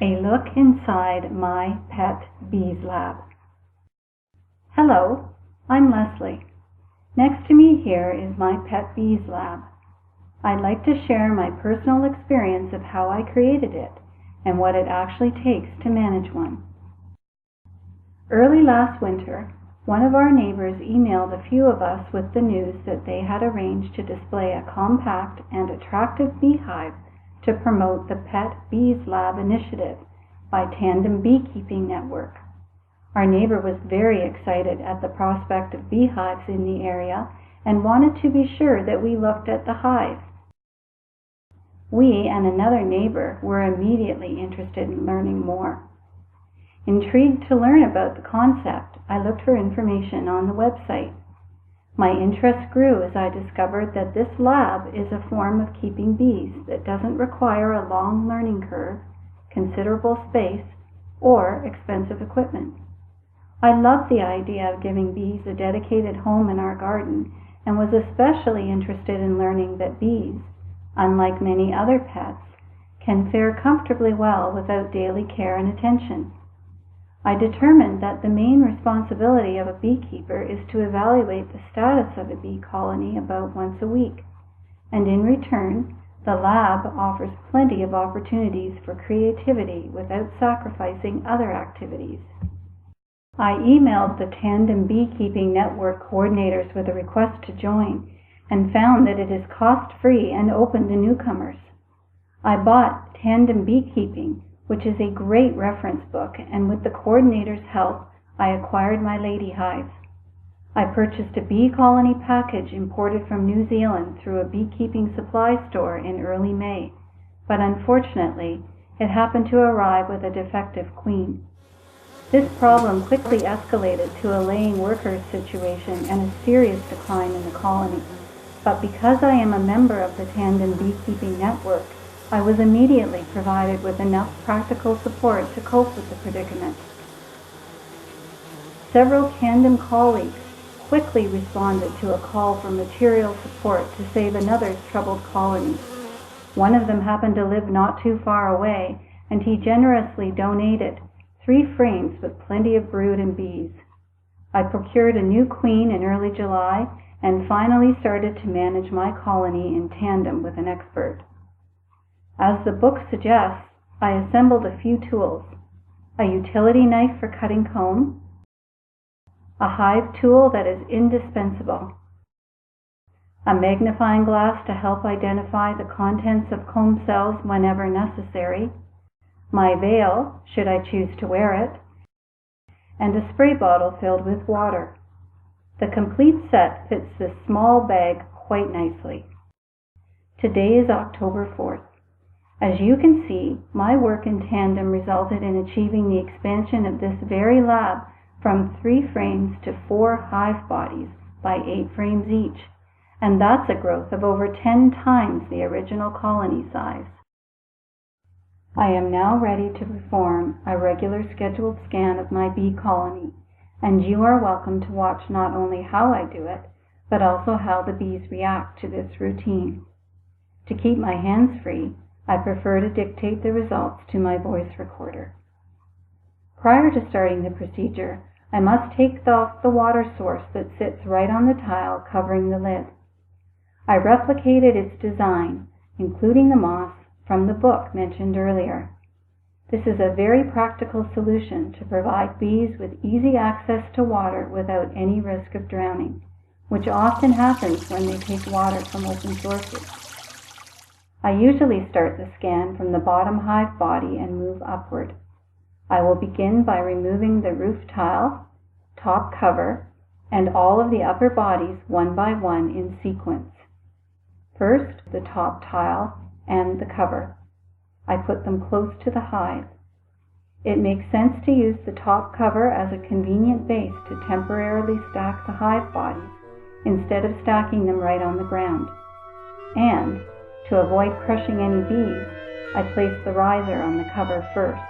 A look inside my pet bees lab. Hello, I'm Leslie. Next to me here is my pet bees lab. I'd like to share my personal experience of how I created it and what it actually takes to manage one. Early last winter, one of our neighbors emailed a few of us with the news that they had arranged to display a compact and attractive beehive to promote the Pet Bees Lab initiative by Tandem Beekeeping Network. Our neighbor was very excited at the prospect of beehives in the area and wanted to be sure that we looked at the hive. We and another neighbor were immediately interested in learning more. Intrigued to learn about the concept, I looked for information on the website. My interest grew as I discovered that this lab is a form of keeping bees that doesn't require a long learning curve, considerable space, or expensive equipment. I loved the idea of giving bees a dedicated home in our garden and was especially interested in learning that bees, unlike many other pets, can fare comfortably well without daily care and attention. I determined that the main responsibility of a beekeeper is to evaluate the status of a bee colony about once a week, and in return, the lab offers plenty of opportunities for creativity without sacrificing other activities. I emailed the Tandem Beekeeping Network coordinators with a request to join and found that it is cost-free and open to newcomers. I bought Tandem Beekeeping, which is a great reference book, and with the coordinator's help, I acquired my lady hive. I purchased a bee colony package imported from New Zealand through a beekeeping supply store in early May, but unfortunately, it happened to arrive with a defective queen. This problem quickly escalated to a laying workers situation and a serious decline in the colony. But because I am a member of the Tandem Beekeeping Network, I was immediately provided with enough practical support to cope with the predicament. Several Tandem colleagues quickly responded to a call for material support to save another troubled colony. One of them happened to live not too far away, and he generously donated 3 frames with plenty of brood and bees. I procured a new queen in early July and finally started to manage my colony in tandem with an expert. As the book suggests, I assembled a few tools: a utility knife for cutting comb, a hive tool that is indispensable, a magnifying glass to help identify the contents of comb cells whenever necessary, my veil, should I choose to wear it, and a spray bottle filled with water. The complete set fits this small bag quite nicely. Today is October 4th. As you can see, my work in tandem resulted in achieving the expansion of this very lab from 3 frames to 4 hive bodies by 8 frames each, and that's a growth of over 10 times the original colony size. I am now ready to perform a regular scheduled scan of my bee colony, and you are welcome to watch not only how I do it, but also how the bees react to this routine. To keep my hands free, I prefer to dictate the results to my voice recorder. Prior to starting the procedure, I must take off the water source that sits right on the tile covering the lid. I replicated its design, including the moss, from the book mentioned earlier. This is a very practical solution to provide bees with easy access to water without any risk of drowning, which often happens when they take water from open sources. I usually start the scan from the bottom hive body and move upward. I will begin by removing the roof tile, top cover, and all of the upper bodies one by one in sequence. First, the top tile and the cover. I put them close to the hive. It makes sense to use the top cover as a convenient base to temporarily stack the hive bodies instead of stacking them right on the ground. And, to avoid crushing any bees, I place the riser on the cover first.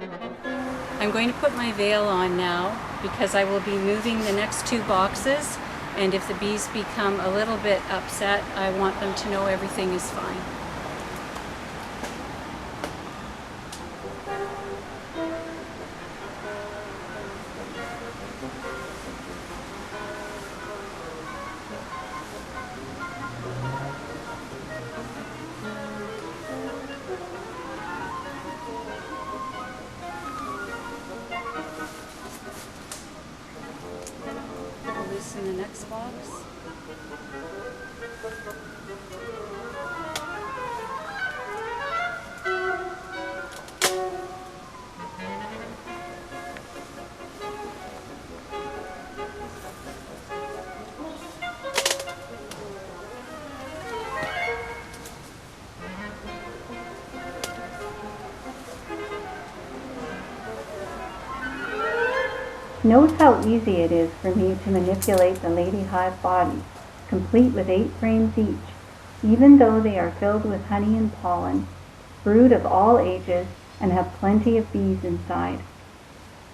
I'm going to put my veil on now because I will be moving the next 2 boxes, and if the bees become a little bit upset, I want them to know everything is fine. In the next box. Note how easy it is for me to manipulate the lady hive bodies, complete with 8 frames each, even though they are filled with honey and pollen, brood of all ages, and have plenty of bees inside.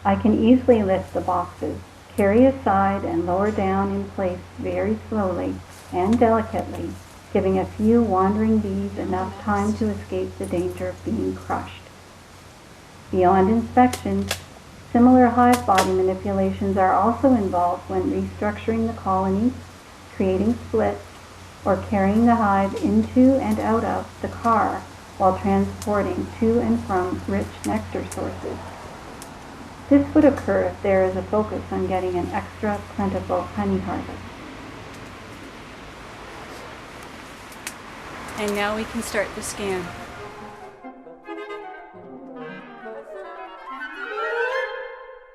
I can easily lift the boxes, carry aside and lower down in place very slowly and delicately, giving a few wandering bees enough time to escape the danger of being crushed. Beyond inspection, similar hive body manipulations are also involved when restructuring the colony, creating splits, or carrying the hive into and out of the car while transporting to and from rich nectar sources. This would occur if there is a focus on getting an extra plentiful honey harvest. And now we can start the scan.